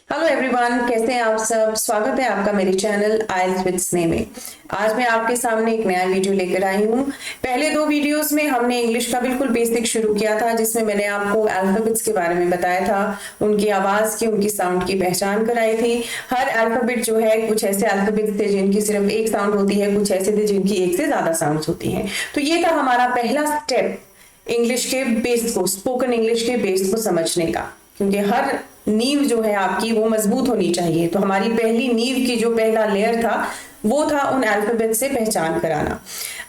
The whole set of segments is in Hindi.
हेलो एवरीवन, कैसे हैं आप सब। स्वागत है आपका मेरे चैनल आइल्स विद स्नेह में। आज मैं आपके सामने एक नया वीडियो लेकर आई हूँ। पहले दो वीडियोस में हमने इंग्लिश का बिल्कुल बेसिक शुरू किया था, जिसमें मैंने आपको अल्फाबेट्स के बारे में बताया था, उनकी आवाज की, उनकी साउंड की पहचान कराई थी। हर अल्फाबेट जो है, कुछ ऐसे अल्फाबेट्स थे जिनकी सिर्फ एक साउंड होती है, कुछ ऐसे थे जिनकी एक से ज्यादा साउंड होती है। तो ये था हमारा पहला स्टेप इंग्लिश के बेस को, स्पोकन इंग्लिश के बेस को समझने का, क्योंकि हर नींव जो है आपकी वो मजबूत होनी चाहिए। तो हमारी पहली नींव की जो पहला लेयर था वो था उन अल्फाबेट से पहचान कराना।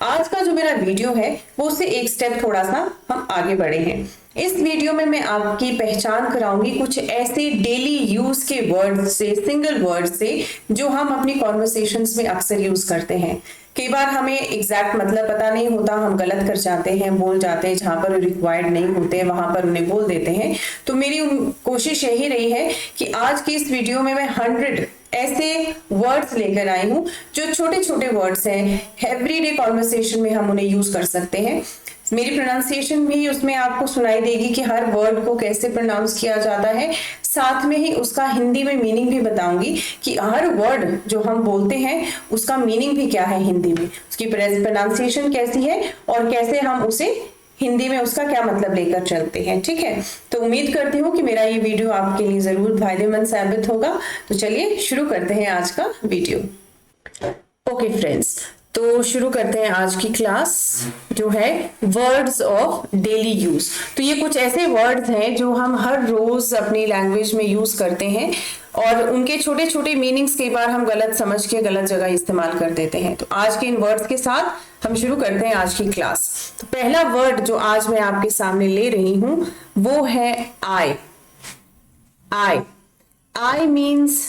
आज का जो मेरा वीडियो है वो उससे एक स्टेप थोड़ा सा हम आगे बढ़े हैं। इस वीडियो में मैं आपकी पहचान कराऊंगी कुछ ऐसे डेली यूज के वर्ड से, सिंगल वर्ड से, जो हम अपनी कॉन्वर्सेशंस में अक्सर यूज करते हैं। कई बार हमें एग्जैक्ट मतलब पता नहीं होता, हम गलत कर जाते हैं, बोल जाते हैं, जहां पर रिक्वायर्ड नहीं होते वहां पर उन्हें बोल देते हैं। तो मेरी कोशिश यही रही है कि आज की इस वीडियो में मैं 100 ऐसे वर्ड्स लेकर आई हूं जो छोटे छोटे वर्ड्स हैं, एवरीडे कॉन्वर्सेशन में हम उन्हें यूज कर सकते हैं। मेरी प्रोनाउंसिएशन भी उसमें आपको सुनाई देगी कि हर वर्ड को कैसे प्रोनाउंस किया जाता है। साथ में ही उसका हिंदी में मीनिंग भी बताऊंगी कि हर वर्ड जो हम बोलते हैं उसका मीनिंग भी क्या है हिंदी में, उसकी प्रोनाउंसिएशन कैसी है और कैसे हम उसे हिंदी में उसका क्या मतलब लेकर चलते हैं। ठीक है, तो उम्मीद करती हूँ कि मेरा ये वीडियो आपके लिए जरूर फायदेमंद साबित होगा। तो चलिए शुरू करते हैं आज का वीडियो। ओके फ्रेंड्स, तो शुरू करते हैं आज की क्लास जो है वर्ड्स ऑफ डेली यूज। तो ये कुछ ऐसे वर्ड्स हैं जो हम हर रोज अपनी लैंग्वेज में यूज करते हैं और उनके छोटे छोटे मीनिंग्स कई बार हम गलत समझ के गलत जगह इस्तेमाल कर देते हैं। तो आज के इन वर्ड्स के साथ हम शुरू करते हैं आज की क्लास। तो पहला वर्ड जो आज मैं आपके सामने ले रही हूं वो है आई। आई आई मीन्स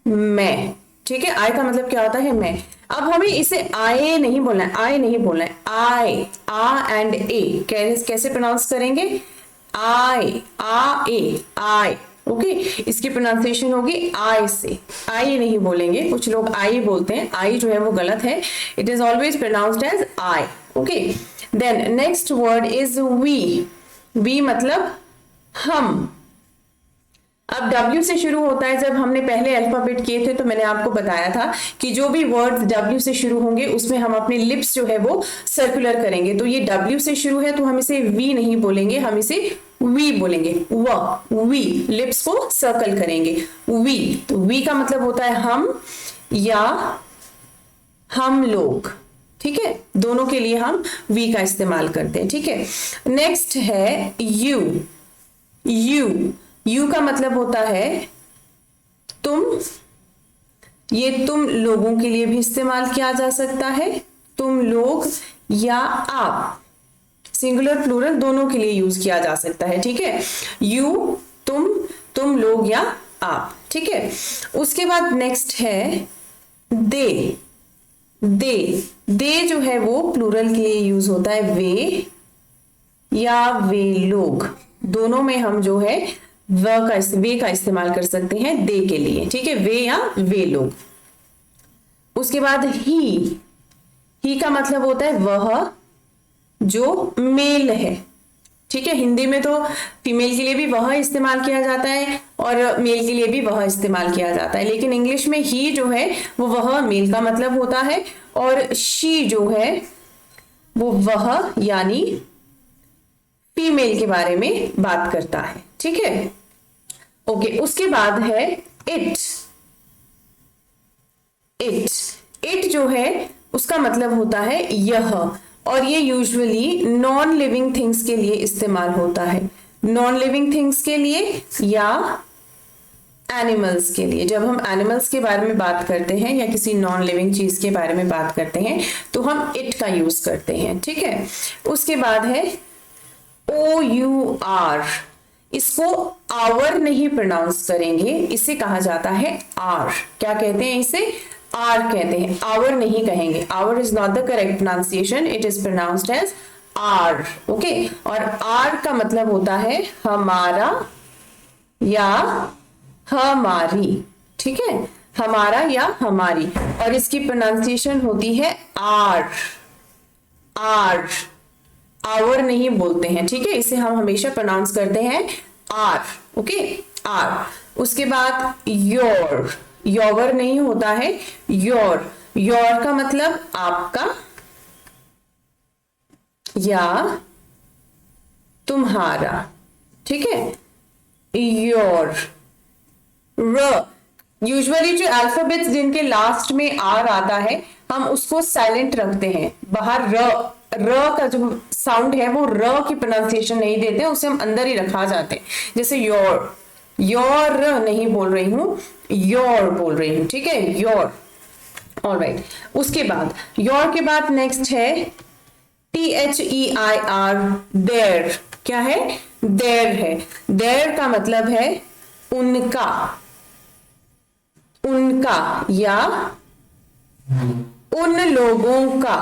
मैं। ठीक है, आई का मतलब क्या होता है? मैं। अब हमें इसे आए नहीं बोलना है, आई नहीं बोलना है, आई, आ एंड ए। कैसे प्रोनाउंस करेंगे? आई, आ ए, आई। ओके, इसकी प्रोनाउंसिएशन होगी आई से, आई नहीं बोलेंगे। कुछ लोग आई बोलते हैं, आई जो है वो गलत है। It is always pronounced as I. Okay, then next word is we. We मतलब हम। अब W से शुरू होता है। जब हमने पहले अल्फाबेट किए थे तो मैंने आपको बताया था कि जो भी वर्ड W से शुरू होंगे उसमें हम अपने लिप्स जो है वो सर्कुलर करेंगे। तो ये W से शुरू है तो हम इसे वी नहीं बोलेंगे, हम इसे वी बोलेंगे। वी, लिप्स को सर्कल करेंगे। वी, तो वी का मतलब होता है हम या हम लोग। ठीक है, दोनों के लिए हम वी का इस्तेमाल करते हैं। ठीक है, नेक्स्ट है यू। यू का मतलब होता है तुम। ये तुम लोगों के लिए भी इस्तेमाल किया जा सकता है, तुम लोग या आप, सिंगुलर प्लूरल दोनों के लिए यूज किया जा सकता है। ठीक है, यू, तुम लोग या आप। ठीक है, उसके बाद नेक्स्ट है दे। दे जो है वो प्लूरल के लिए यूज होता है, वे या वे लोग, दोनों में हम जो है वे का इस्तेमाल कर सकते हैं दे के लिए। ठीक है, वे या वे लोग। उसके बाद ही का मतलब होता है वह जो मेल है। ठीक है, हिंदी में तो फीमेल के लिए भी वह इस्तेमाल किया जाता है और मेल के लिए भी वह इस्तेमाल किया जाता है, लेकिन इंग्लिश में ही जो है वो वह मेल का मतलब होता है और शी जो है वो वह यानी फीमेल के बारे में बात करता है। ठीक है, ओके, उसके बाद है इट। इट जो है उसका मतलब होता है यह, और ये यूजुअली नॉन लिविंग थिंग्स के लिए इस्तेमाल होता है। नॉन लिविंग थिंग्स के लिए या एनिमल्स के लिए। जब हम एनिमल्स के बारे में बात करते हैं या किसी नॉन लिविंग चीज के बारे में बात करते हैं तो हम इट का यूज करते हैं। ठीक है, उसके बाद है OUR। इसको आवर नहीं प्रोनाउंस करेंगे, इसे कहा जाता है आर। क्या कहते हैं इसे? आर कहते हैं, आवर नहीं कहेंगे। Our is not the correct pronunciation, it is pronounced as are. Okay, और आर का मतलब होता है हमारा या हमारी। ठीक है, हमारा या हमारी, और इसकी प्रोनाउंसिएशन होती है आर। आवर नहीं बोलते हैं। ठीक है, इसे हम हमेशा प्रोनाउंस करते हैं आर। Okay, are. उसके बाद योर, योर नहीं होता है, योर, योर का मतलब आपका या तुम्हारा, ठीक है। योर, र, यूजुअली जो अल्फाबेट्स जिनके लास्ट में आर आता है हम उसको साइलेंट रखते हैं बाहर, र का जो साउंड है वो र की प्रोनाउंसिएशन नहीं देते, उसे हम अंदर ही रखा जाते हैं। जैसे योर, योर नहीं बोल रही हूं, योर बोल रही हूं, ठीक है, योर। ऑलराइट, उसके बाद योर के बाद नेक्स्ट है THEIR, देयर। क्या है? देयर है। देयर का मतलब है उनका, उनका या उन लोगों का,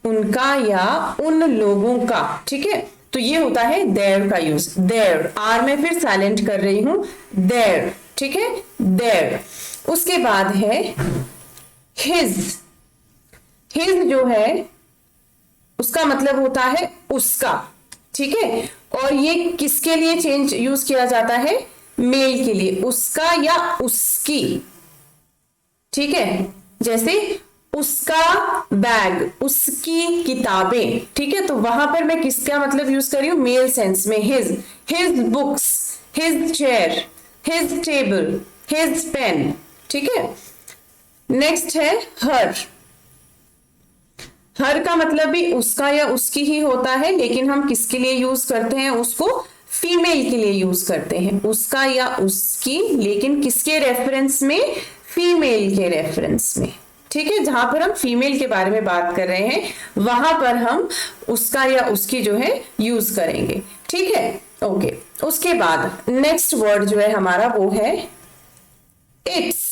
उनका या उन लोगों का, ठीक है। तो ये होता है देयर का यूज, देयर, आर में फिर साइलेंट कर रही हूं, देयर, ठीक है, देयर। उसके बाद है हिज, हिज जो है उसका मतलब होता है उसका, ठीक है। और ये किसके लिए चेंज यूज किया जाता है? मेल के लिए, उसका या उसकी, ठीक है। जैसे उसका बैग, उसकी किताबें, ठीक है। तो वहां पर मैं किसका मतलब यूज कर रही हूं? मेल सेंस में, his, his books, his chair, his table, his pen, ठीक है। नेक्स्ट है हर, हर का मतलब भी उसका या उसकी ही होता है, लेकिन हम किसके लिए यूज करते हैं उसको? फीमेल के लिए यूज करते हैं, उसका या उसकी, लेकिन किसके रेफरेंस में? फीमेल के रेफरेंस में, ठीक है। जहां पर हम फीमेल के बारे में बात कर रहे हैं वहां पर हम उसका या उसकी जो है यूज करेंगे, ठीक है, ओके। उसके बाद नेक्स्ट वर्ड जो है हमारा वो है इट्स।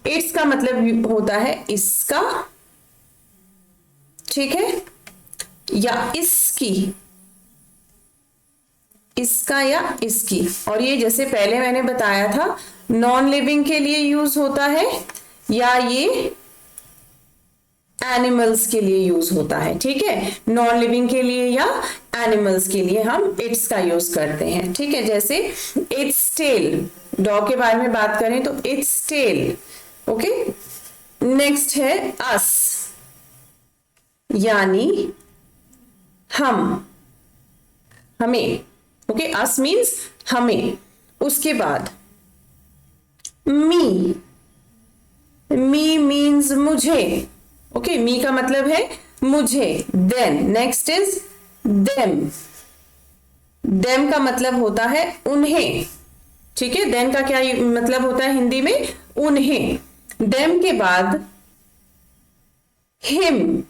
इट्स का मतलब होता है इसका, ठीक है, या इसकी, इसका या इसकी। और ये जैसे पहले मैंने बताया था नॉन लिविंग के लिए यूज होता है या ये एनिमल्स के लिए यूज होता है, ठीक है। नॉन लिविंग के लिए या एनिमल्स के लिए हम इट्स का यूज करते हैं, ठीक है। जैसे इट्स टेल, डॉग के बारे में बात करें तो इट्स टेल, ओके। नेक्स्ट है अस, यानी हम, हमें, ओके, अस मीन्स हमें। उसके बाद मी, मी मीन्स मुझे, ओके, मी का मतलब है मुझे। Then next is them, them का मतलब होता है उन्हें, ठीक है। देन का क्या मतलब होता है हिंदी में? उन्हें। देम के बाद हिम,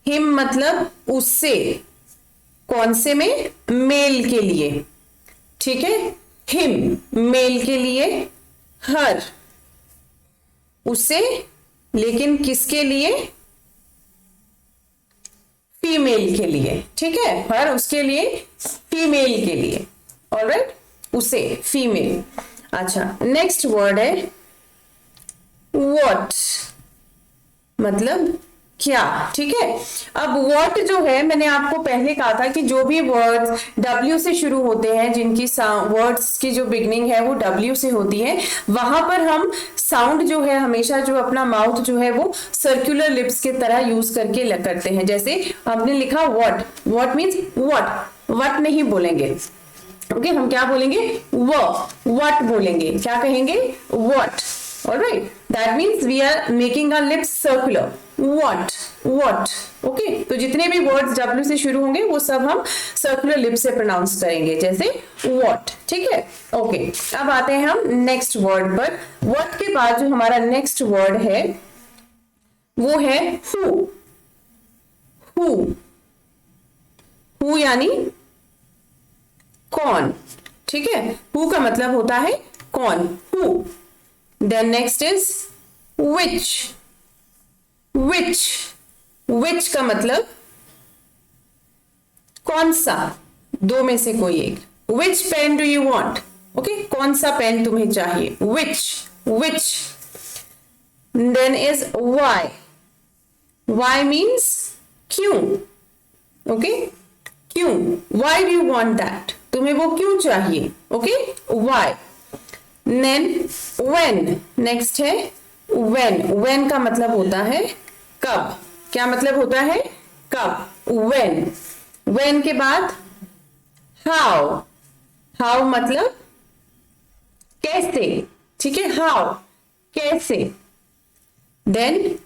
हिम मतलब उससे, कौन से में? मेल के लिए, ठीक है, हिम मेल के लिए, हर उसे, लेकिन किसके लिए? फीमेल के लिए, ठीक है, हर उसके लिए, फीमेल के लिए, ऑलराइट, उसे, फीमेल। अच्छा, नेक्स्ट वर्ड है व्हाट, मतलब क्या, ठीक है। अब व्हाट जो है मैंने आपको पहले कहा था कि जो भी वर्ड्स W से शुरू होते हैं, जिनकी वर्ड्स की जो बिगनिंग है वो W से होती है, वहां पर हम साउंड जो है हमेशा जो अपना माउथ जो है वो सर्कुलर लिप्स के तरह यूज करके करते हैं। जैसे हमने लिखा what, what means what, what नहीं बोलेंगे, ओके, हम क्या बोलेंगे? व्हाट बोलेंगे, क्या कहेंगे? What, alright, that means we are making our lips circular, what, what, okay. तो जितने भी वर्ड्स W से शुरू होंगे वो सब हम सर्कुलर लिप से प्रोनाउंस करेंगे, जैसे व्हाट, ठीक है, ओके। अब आते हैं हम नेक्स्ट वर्ड पर। व्हाट के बाद जो हमारा नेक्स्ट वर्ड है वो है हु, हु, हु यानी कौन, ठीक है। हु का मतलब होता है कौन, who. Then next is which, which, which का मतलब कौन सा, दो में से कोई एक। Which pen do you want, okay, कौन सा पेन तुम्हें चाहिए, which, which. Then is why, why means क्यों, ओके, क्यों, why do you want that, तुम्हें वो क्यों चाहिए, okay, why. Then when, next है व्हेन। व्हेन का मतलब होता है कब। क्या मतलब होता है, कब, व्हेन। व्हेन के बाद हाउ। हाउ मतलब कैसे, ठीक है, हाउ, कैसे। Then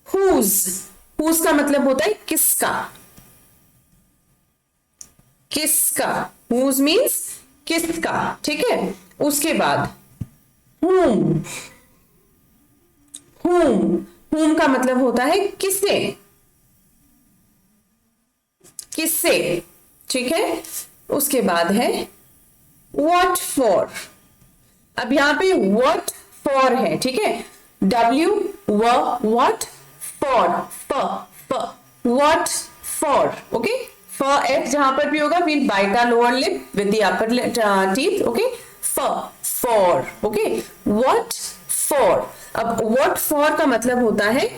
whose. हुज का मतलब होता है किसका, किसका, हुज मीन्स किसका, ठीक है। उसके बाद whom। whom का मतलब होता है किसे, किससे, ठीक है। उसके बाद है what for। अब यहां पे what for है, ठीक है, W what for, what for, okay. for f जहां पर भी होगा we'll bite our lower lip with the upper teeth, okay, for, okay, what for। अब what for का मतलब होता है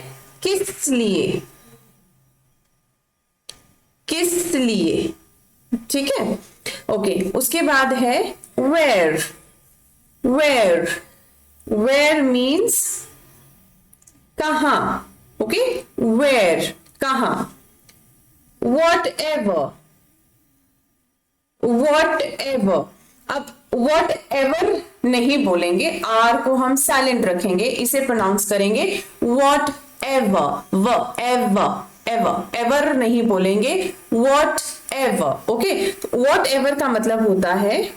किस लिए, किस लिए, ठीक है, ओके। उसके बाद है where। where means कहां, ओके, where कहां। whatever। अब whatever नहीं बोलेंगे, आर को हम साइलेंट रखेंगे, इसे प्रोनाउंस करेंगे whatever। एवर नहीं बोलेंगे, whatever, ओके। whatever का मतलब होता है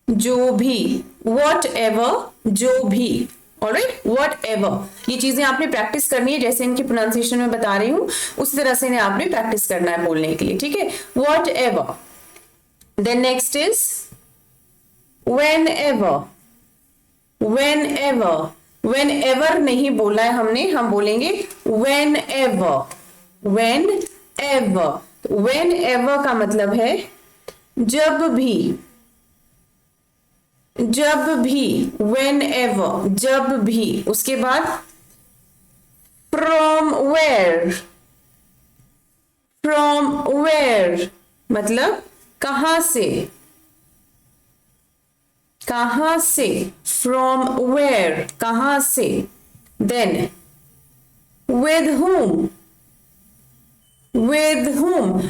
जो भी, whatever जो भी, ऑलराइट, whatever। ये चीजें आपने प्रैक्टिस करनी है, जैसे इनकी प्रोनाउंसिएशन में बता रही हूं उस तरह से इन्हें आपने प्रैक्टिस करना है बोलने के लिए, ठीक है, whatever। Then next is whenever। whenever नहीं बोला है हमने, हम बोलेंगे whenever। whenever का मतलब है जब भी, whenever जब भी। उसके बाद from where मतलब कहां से, from where कहां से। then with whom।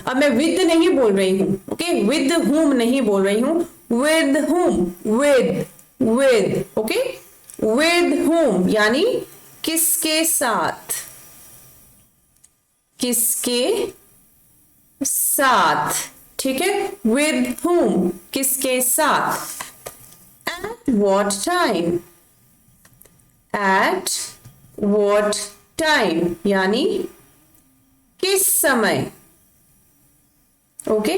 अब मैं with नहीं बोल रही हूं, ओके, with whom नहीं बोल रही हूं, with whom, with, okay, with whom यानी किसके साथ, ठीक है, with whom किसके साथ। at what time यानी किस समय, okay,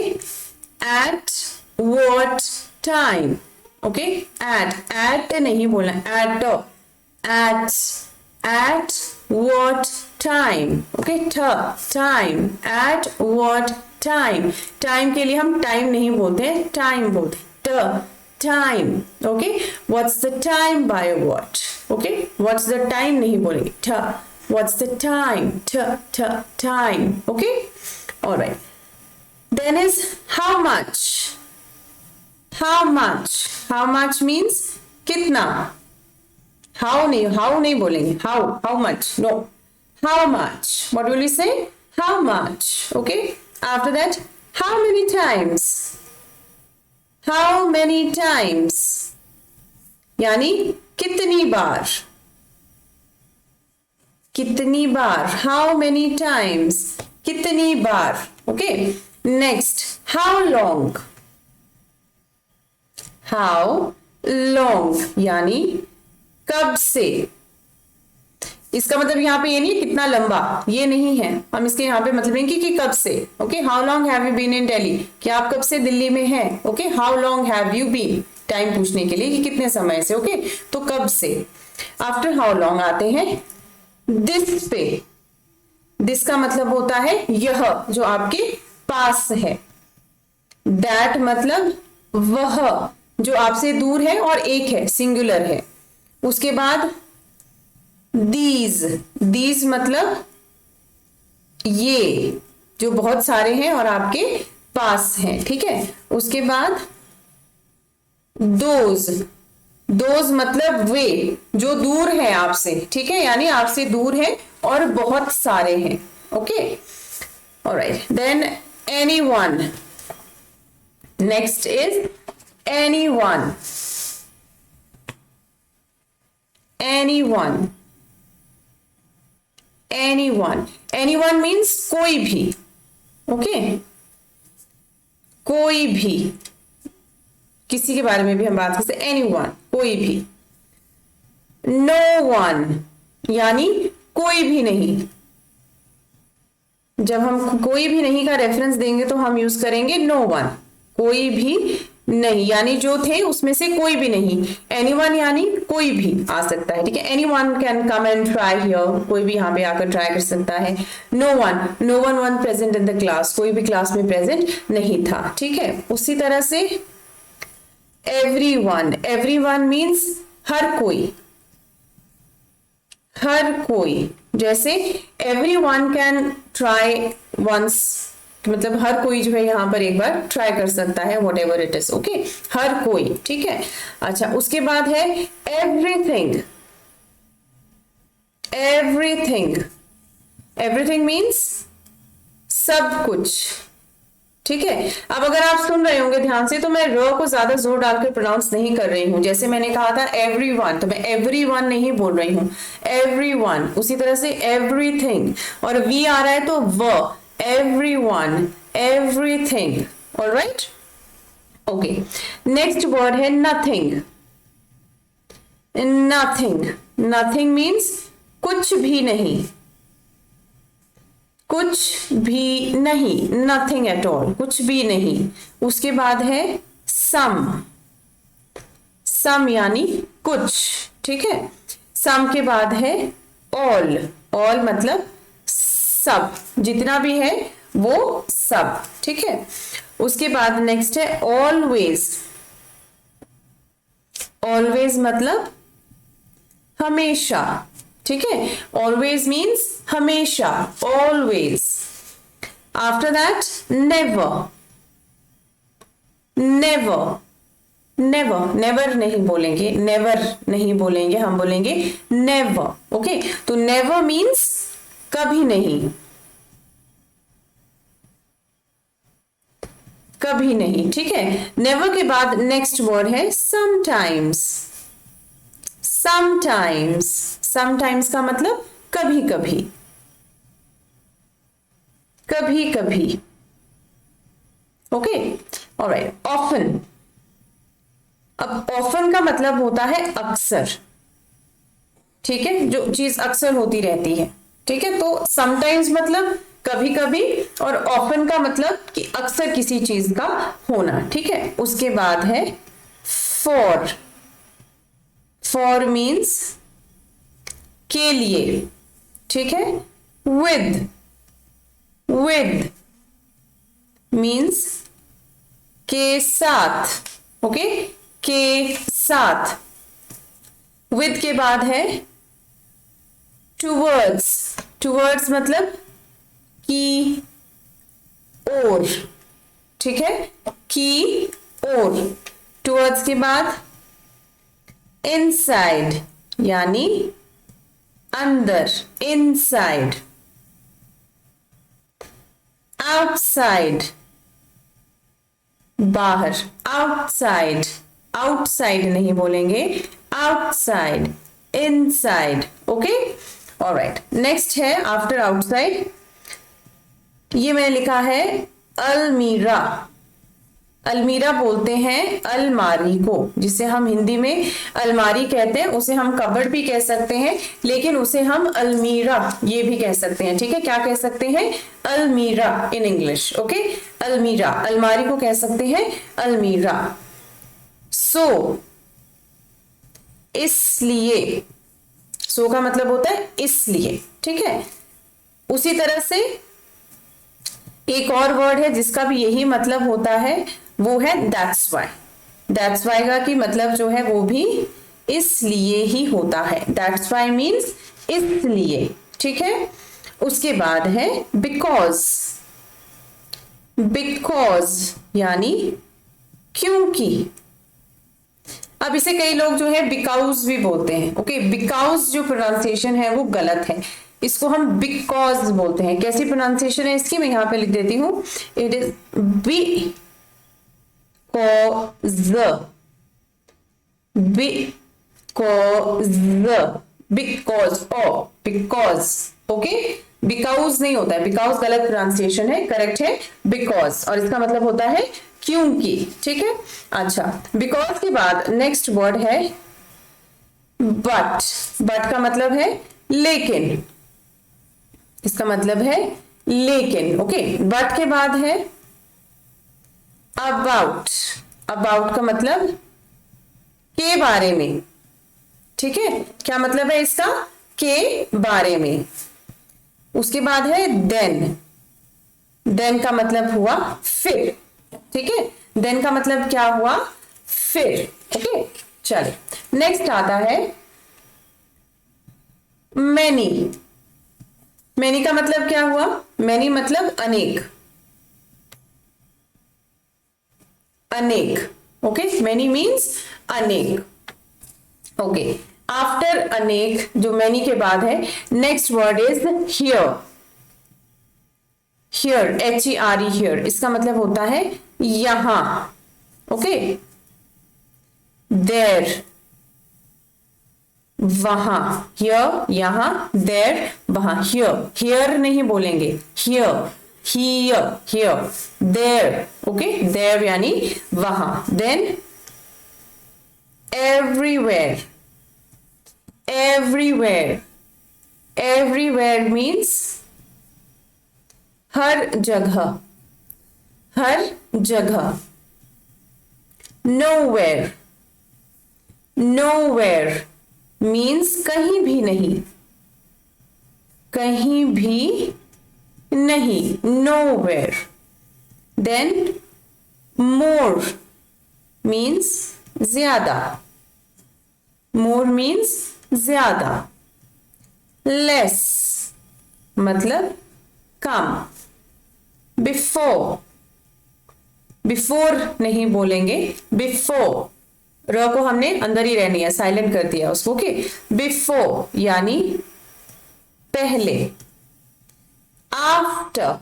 at what time, okay, at नहीं बोलना, at what time, okay, time, at what time। Time के लिए हम टाइम नहीं बोलते, टाइम बोलते, time, okay. what's the time by what, okay, what's the time नहीं बोलेंगे, what's the time, time, okay, all right। then is how much means कितना। how नहीं बोलेंगे, how much, no, how much, what will you say, how much, okay। after that how many times यानी कितनी बार, how many times कितनी बार, ओके। नेक्स्ट how long यानी कब से। इसका मतलब यहाँ पे ये नहीं है कितना लंबा, ये नहीं है, हम इसके यहाँ पे मतलब नहीं कि कब से, okay. How long have you been in Delhi, कि आप कब से दिल्ली में हैं, okay. How long have you been, time पूछने के लिए कि कितने समय से, ओके, तो कब से। आफ्टर हाउ लॉन्ग आते हैं दिस पे। दिस का मतलब होता है यह जो आपके पास है। दैट मतलब वह जो आपसे दूर है और एक है, सिंगुलर है। उसके बाद दीज मतलब ये जो बहुत सारे हैं और आपके पास है, ठीक है। उसके बाद दोज, दोज मतलब वे, जो दूर है आपसे, ठीक है, यानी आपसे दूर है और बहुत सारे हैं, okay. Alright, than anyone, next is anyone, anyone, anyone, anyone means कोई भी, ओके, कोई भी, किसी के बारे में भी हम बात करते हैं, एनीवन, कोई भी। नो वन यानी कोई भी नहीं, जब हम कोई भी नहीं का रेफरेंस देंगे तो हम यूज करेंगे नो वन, कोई भी नहीं, यानी जो थे उसमें से कोई भी नहीं। एनीवन यानी कोई भी आ सकता है, ठीक है। Anyone can come and try here, कोई भी यहाँ पे आकर ट्राई कर सकता है। No one, no one one present in the class, कोई भी क्लास में प्रेजेंट नहीं था, ठीक है। उसी तरह से एवरीवन, एवरीवन मीन्स हर कोई, हर कोई, जैसे एवरीवन कैन ट्राई वंस, मतलब हर कोई जो है यहाँ पर एक बार ट्राई कर सकता है, whatever it is, okay, हर कोई, ठीक है। अच्छा, उसके बाद है एवरीथिंग, एवरीथिंग, एवरीथिंग मीन्स सब कुछ, ठीक है। अब अगर आप सुन रहे होंगे ध्यान से तो मैं र को ज्यादा जोर डालकर प्रोनाउंस नहीं कर रही हूं, जैसे मैंने कहा था एवरीवन, तो मैं एवरीवन नहीं बोल रही हूं, एवरीवन। उसी तरह से एवरीथिंग, और वी आ रहा है तो व, everyone, everything, alright, okay. Next word है नथिंग, नथिंग, नथिंग मीन्स कुछ भी नहीं, कुछ भी नहीं, नथिंग एट ऑल, कुछ भी नहीं। उसके बाद है सम, सम यानी कुछ, ठीक है। सम के बाद है ऑल, ऑल मतलब सब, जितना भी है वो सब, ठीक है। उसके बाद नेक्स्ट है ऑलवेज, ऑलवेज मतलब हमेशा, ठीक है। ऑलवेज मीन्स हमेशा, always. After that never, never, never, never नहीं बोलेंगे, नेवर नहीं बोलेंगे, हम बोलेंगे नेवर, ओके। तो नेवर मीन्स कभी नहीं, कभी नहीं, ठीक है। नेवर के बाद नेक्स्ट वर्ड है समटाइम्स, समटाइम्स, समटाइम्स का मतलब कभी कभी, कभी कभी, ओके, ऑलराइट। ऑफन, अब ऑफन का मतलब होता है अक्सर, ठीक है, जो चीज अक्सर होती रहती है, ठीक है। तो समटाइम्स मतलब कभी कभी, और ऑफन का मतलब कि अक्सर किसी चीज का होना, ठीक है। उसके बाद है फॉर, फॉर मीन्स के लिए, ठीक है। विद, विद मीन्स के साथ, ओके, के साथ। विद के बाद है टूवर्ड्स, टूवर्ड्स मतलब की ओर, ठीक है, की ओर। टूवर्ड्स के बाद इनसाइड यानी अंदर, इनसाइड। आउटसाइड बाहर, आउटसाइड, आउटसाइड नहीं बोलेंगे, outside, inside, okay, alright. Next है आफ्टर आउटसाइड, ये मैंने लिखा है अलमीरा, अलमीरा बोलते हैं अलमारी को, जिसे हम हिंदी में अलमारी कहते हैं, उसे हम कबर्ड भी कह सकते हैं, लेकिन उसे हम अलमीरा ये भी कह सकते हैं, ठीक है। क्या कह सकते हैं? अलमीरा इन इंग्लिश, ओके, अलमीरा, अलमारी को कह सकते हैं अलमीरा। सो, इसलिए, सो का मतलब होता है इसलिए, ठीक है। उसी तरह से एक और वर्ड है जिसका भी यही मतलब होता है, वो है दैट्स वाई। दैट्स वाई का की मतलब जो है वो भी इसलिए ही होता है, दैट्स वाई मीन्स इसलिए, ठीक है। उसके बाद है बिकॉज, बिकॉज यानी क्योंकि। अब इसे कई लोग जो है बिकॉज भी बोलते हैं। ओके, बिकॉज जो प्रोनाउंसिएशन है वो गलत है, इसको हम बिकॉज बोलते हैं। कैसी प्रोनाउंसिएशन है इसकी, मैं यहां पे लिख देती हूं। It is because, because, because oh because. Okay, because नहीं होता है, बिकॉज गलत प्रोनाउंसिएशन है, करेक्ट है बिकॉज, और इसका मतलब होता है क्योंकि। ठीक है, अच्छा, बिकॉज के बाद नेक्स्ट वर्ड है बट। बट का मतलब है लेकिन, इसका मतलब है लेकिन। ओके, बट के बाद है अबाउट। अबाउट का मतलब के बारे में। ठीक है, क्या मतलब है इसका, के बारे में। उसके बाद है देन। देन का मतलब हुआ फिर। ठीक है, देन का मतलब क्या हुआ, फिर। ओके, चलिए नेक्स्ट आता है मैनी। मैनी का मतलब क्या हुआ, मैनी मतलब अनेक, अनेक। ओके, मैनी मीन्स अनेक। ओके, आफ्टर अनेक जो मैनी के बाद है, next word is here. Here, HERE, here, इसका मतलब होता है यहां। ओके, देर, वहां, हियर यहां, देर वहां, हियर, हियर नहीं बोलेंगे, here, here, here, there. Okay, there यानी वहां। Then everywhere. Everywhere, everywhere means हर जगह, हर जगह। नोवेयर, नोवेयर मीन्स कहीं भी नहीं, कहीं भी नहीं, नोवेयर। देन मोर मीन्स ज्यादा, मोर मीन्स ज्यादा। लेस मतलब कम। बिफोर, बिफोर नहीं बोलेंगे, बिफोर, र को हमने अंदर ही रहनी है, साइलेंट कर दिया उसको। ओके, बिफोर यानी पहले। आफ्टर,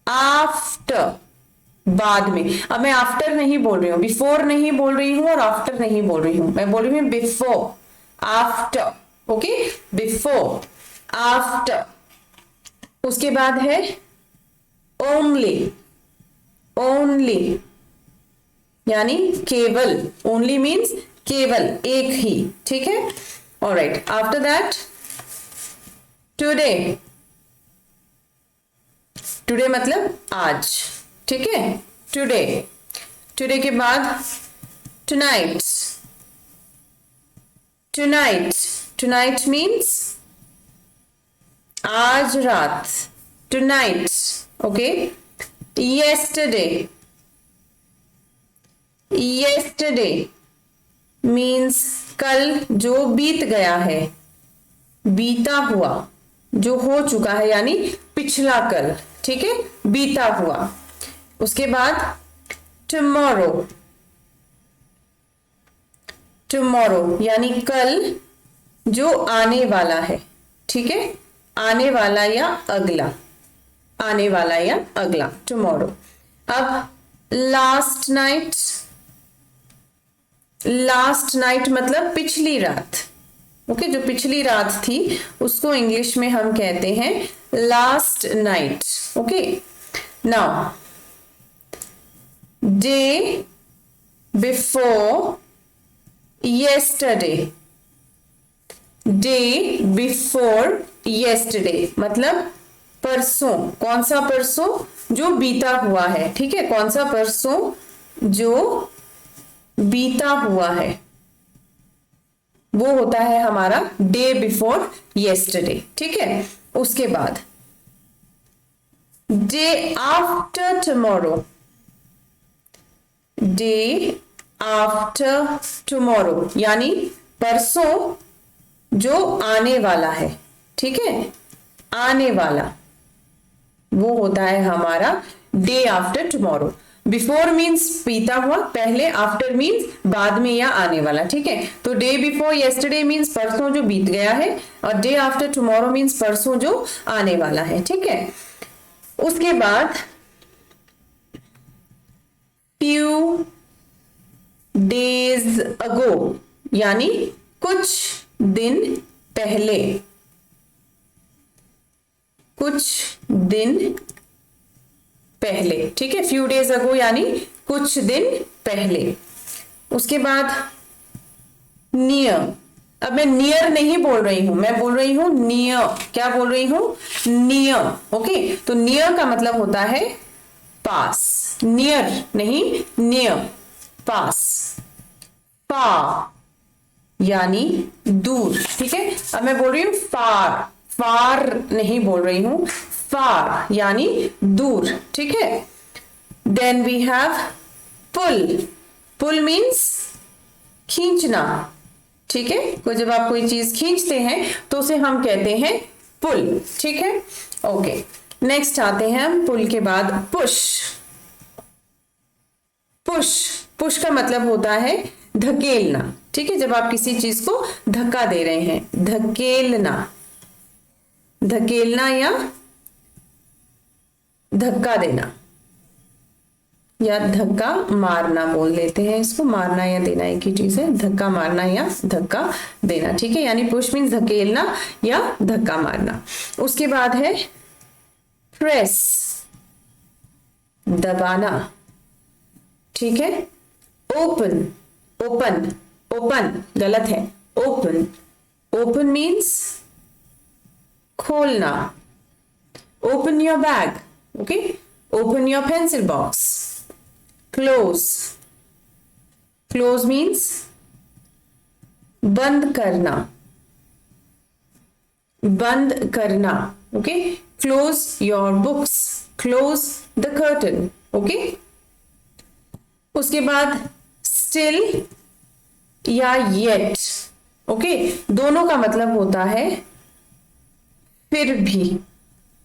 आफ्टर बाद में। अब मैं आफ्टर नहीं बोल रही हूं, बिफोर नहीं बोल रही हूं और आफ्टर नहीं बोल रही हूं, मैं बोल रही हूं before, after. Okay, before, after. उसके बाद है ओनली। ओनली यानी केवल, ओनली मीन्स केवल, एक ही। ठीक है, alright. After that today. Today मतलब आज। ठीक है, टुडे। टुडे के बाद टुनाइट। टुनाइट, टुनाइट मीन्स आज रात, tonight. Okay, yesterday, yesterday means कल जो बीत गया है, बीता हुआ, जो हो चुका है यानी पिछला कल। ठीक है, बीता हुआ। उसके बाद tomorrow, tomorrow यानी कल जो आने वाला है। ठीक है, आने वाला या अगला, आने वाला या अगला, टुमारो। अब लास्ट नाइट। लास्ट नाइट मतलब पिछली रात। ओके, जो पिछली रात थी उसको इंग्लिश में हम कहते हैं last night. Okay, now day before yesterday। Day before yesterday मतलब परसों। कौन सा परसों, जो बीता हुआ है। ठीक है, कौन सा परसों जो बीता हुआ है, वो होता है हमारा डे बिफोर yesterday। ठीक है, उसके बाद day after tomorrow. Day after tomorrow यानी परसों जो आने वाला है। ठीक है, आने वाला, वो होता है हमारा day after tomorrow. Before means बीता हुआ पहले, आफ्टर मीन्स बाद में या आने वाला, ठीक है। तो डे बिफोर यस्टरडे मीन्स परसों जो बीत गया है, और डे आफ्टर टुमारो मीन्स परसों जो आने वाला है, ठीक है। उसके बाद फ्यू डेज अगो यानी कुछ दिन पहले, कुछ दिन पहले, ठीक है। फ्यू डेज अगो यानी कुछ दिन पहले। उसके बाद नियर, अब मैं नियर नहीं बोल रही हूं, मैं बोल रही हूं नियर। क्या बोल रही हूं? Near, okay. तो नियर का मतलब होता है पास, नियर नहीं, नियर, पास। फार यानी दूर, ठीक है। अब मैं बोल रही हूं फार, फार नहीं बोल रही हूं, फार यानी दूर, ठीक है। Then we have pull, pull means खींचना, ठीक है। तो जब आप कोई चीज खींचते हैं तो उसे हम कहते हैं पुल, ठीक है, ओके। नेक्स्ट आते हैं हम पुल के बाद पुश। पुश, पुश का मतलब होता है धकेलना, ठीक है। जब आप किसी चीज को धक्का दे रहे हैं, धकेलना, धकेलना या धक्का देना, या धक्का मारना बोल देते हैं इसको। मारना या देना एक ही चीज है, धक्का मारना या धक्का देना, ठीक है। यानी पुश मीन्स धकेलना या धक्का मारना। उसके बाद है प्रेस, दबाना, ठीक है। ओपन, ओपन, ओपन गलत है, ओपन, ओपन मीन्स खोलना। Open your bag, okay. Open your pencil box. Close, close means बंद करना, बंद करना, okay. Close your books, close the curtain, okay. उसके बाद स्टिल या येट, ओके। दोनों का मतलब होता है फिर भी,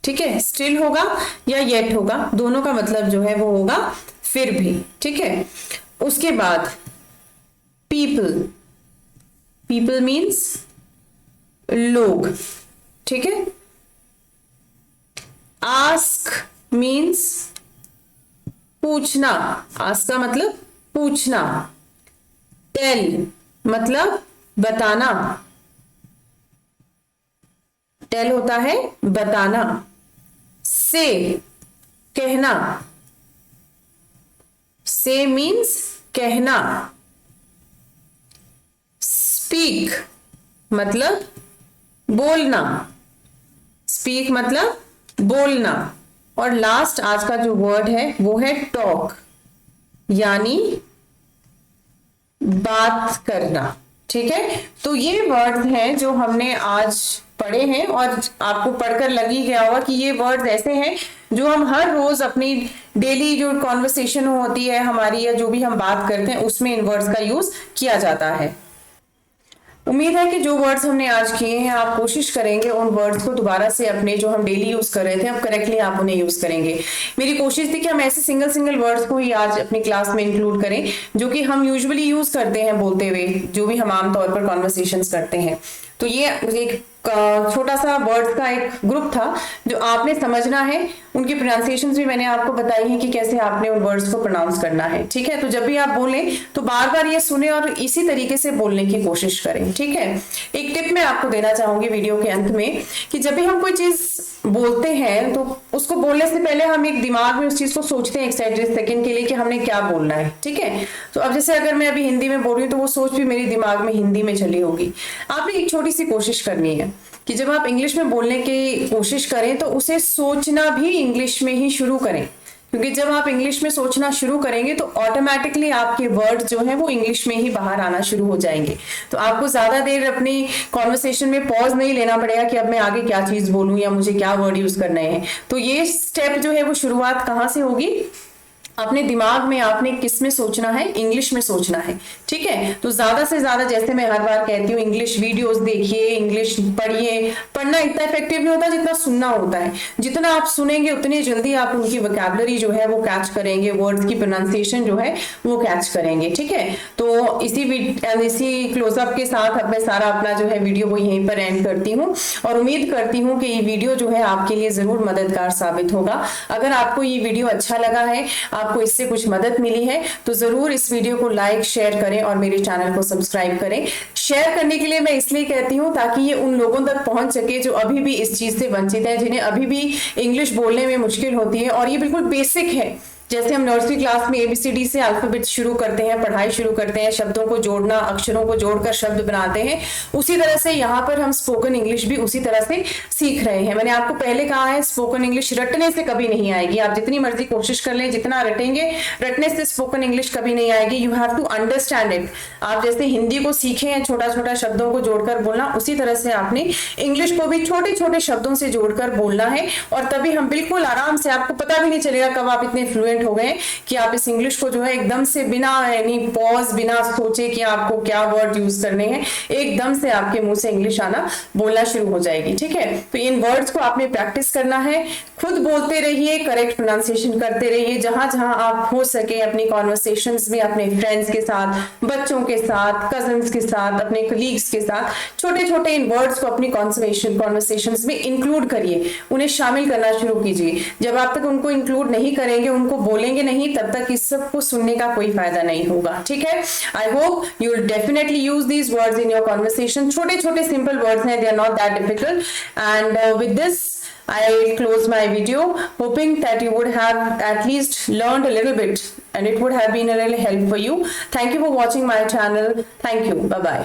ठीक है। स्टिल होगा या येट होगा, दोनों का मतलब जो है वो होगा फिर भी, ठीक है। उसके बाद पीपल, पीपल मीन्स लोग, ठीक है। आस्क मीन्स पूछना, आस्क का मतलब पूछना। टेल मतलब बताना, टेल होता है बताना। से कहना, से मीन्स कहना। स्पीक मतलब बोलना, स्पीक मतलब बोलना। और लास्ट आज का जो वर्ड है वो है टॉक, यानी बात करना, ठीक है। तो ये वर्ड्स हैं जो हमने आज पढ़े हैं, और आपको पढ़कर लग ही गया होगा कि ये वर्ड्स ऐसे हैं जो हम हर रोज अपनी डेली जो कॉन्वर्सेशन होती है हमारी, या जो भी हम बात करते हैं उसमें इन वर्ड्स का यूज किया जाता है। उम्मीद है कि जो वर्ड्स हमने आज किए हैं आप कोशिश करेंगे उन वर्ड्स को दोबारा से अपने जो हम डेली यूज कर रहे थे अब करेक्टली आप उन्हें यूज करेंगे। मेरी कोशिश थी कि हम ऐसे सिंगल सिंगल वर्ड्स को ही आज अपनी क्लास में इंक्लूड करें जो कि हम यूजुअली यूज करते हैं बोलते हुए, जो भी हम आमतौर पर कॉन्वर्सेशंस करते हैं। तो ये एक छोटा सा वर्ड्स का एक ग्रुप था जो आपने समझना है। उनकी प्रोनाउंसिएशंस भी मैंने आपको बताई है कि कैसे आपने उन वर्ड्स को प्रोनाउंस करना है, ठीक है। तो जब भी आप बोलें तो बार बार ये सुने और इसी तरीके से बोलने की कोशिश करें, ठीक है। एक टिप मैं आपको देना चाहूंगी वीडियो के अंत में कि जब भी हम कोई चीज बोलते हैं तो उसको बोलने से पहले हम एक दिमाग में उस चीज को सोचते हैं 1 सेकंड के लिए कि हमने क्या बोलना है, ठीक है। तो अब जैसे अगर मैं अभी हिंदी में बोल रही हूँ तो वो सोच भी मेरे दिमाग में हिंदी में चली होगी। आपने एक छोटी सी कोशिश करनी है कि जब आप इंग्लिश में बोलने की कोशिश करें तो उसे सोचना भी इंग्लिश में ही शुरू करें, क्योंकि जब आप इंग्लिश में सोचना शुरू करेंगे तो ऑटोमेटिकली आपके वर्ड जो है वो इंग्लिश में ही बाहर आना शुरू हो जाएंगे। तो आपको ज्यादा देर अपनी कॉन्वर्सेशन में पॉज नहीं लेना पड़ेगा कि अब मैं आगे क्या चीज बोलूं या मुझे क्या वर्ड यूज करना है। तो ये स्टेप जो है वो शुरुआत कहाँ से होगी, अपने दिमाग में आपने किस में सोचना है, इंग्लिश में सोचना है, ठीक है। तो ज्यादा से ज्यादा, जैसे मैं हर बार कहती हूँ, इंग्लिश वीडियोस देखिए, इंग्लिश पढ़िए। पढ़ना इतना इफेक्टिव नहीं होता जितना सुनना होता है। जितना आप सुनेंगे उतनी जल्दी आप उनकी वोकैबुलरी जो है वो कैच करेंगे, वर्ड्स की प्रोनाउंसिएशन जो है वो कैच करेंगे, ठीक है। तो इसी क्लोजअप के साथ अब मैं सारा अपना जो है वीडियो वो यहीं पर एंड करती हूँ और उम्मीद करती हूँ कि ये वीडियो जो है आपके लिए जरूर मददगार साबित होगा। अगर आपको ये वीडियो अच्छा लगा है, आपको इससे कुछ मदद मिली है, तो जरूर इस वीडियो को लाइक शेयर करें और मेरे चैनल को सब्सक्राइब करें। शेयर करने के लिए मैं इसलिए कहती हूँ ताकि ये उन लोगों तक पहुंच सके जो अभी भी इस चीज से वंचित है, जिन्हें अभी भी इंग्लिश बोलने में मुश्किल होती है। और ये बिल्कुल बेसिक है। जैसे हम नर्सरी क्लास में एबीसीडी से अल्फाबेट शुरू करते हैं, पढ़ाई शुरू करते हैं, शब्दों को जोड़ना, अक्षरों को जोड़कर शब्द बनाते हैं, उसी तरह से यहाँ पर हम स्पोकन इंग्लिश भी उसी तरह से सीख रहे हैं। मैंने आपको पहले कहा है, स्पोकन इंग्लिश रटने से कभी नहीं आएगी। आप जितनी मर्जी कोशिश कर लें, जितना रटेंगे, रटने से स्पोकन इंग्लिश कभी नहीं आएगी। You have to understand it. आप जैसे हिंदी को सीखे हैं छोटा छोटा शब्दों को जोड़कर बोलना, उसी तरह से आपने इंग्लिश को भी छोटे छोटे शब्दों से जोड़कर बोलना है। और तभी हम बिल्कुल आराम से, आपको पता भी नहीं चलेगा कब आप इतने फ्लुएंट हो गए कि आप इस इंग्लिश को जो है एकदम से बिना यानी पॉज, बिना सोचे कि आपको क्या वर्ड यूज करने हैं, एकदम से आपके मुंह से इंग्लिश आना, बोलना शुरू हो जाएगी, ठीक है। तो इन वर्ड्स को आपने प्रैक्टिस करना है, खुद बोलते रहिए, करेक्ट प्रोनाउंसिएशन करते रहिए। जहां जहां आप हो सके अपनी कॉन्वर्सेशंस में, अपने फ्रेंड्स के साथ, बच्चों के साथ, कजन्स के साथ, अपने कलीग्स के साथ, छोटे छोटे इन वर्ड्स को अपनी कॉन्वर्सेशंस में इंक्लूड करिए, उन्हें शामिल करना शुरू कीजिए। जब आप तक उनको इंक्लूड नहीं करेंगे, उनको बोलेंगे नहीं, तब तक इस सब को सुनने का कोई फायदा नहीं होगा, ठीक है। I hope you will definitely use these words in your conversation. छोटे छोटे सिंपल वर्ड्स हैं, they are not that difficult. And with this I close my video, hoping that you would have at least learned a little bit and it would have been a little help for you. Thank you for watching my channel. Thank you. Bye bye.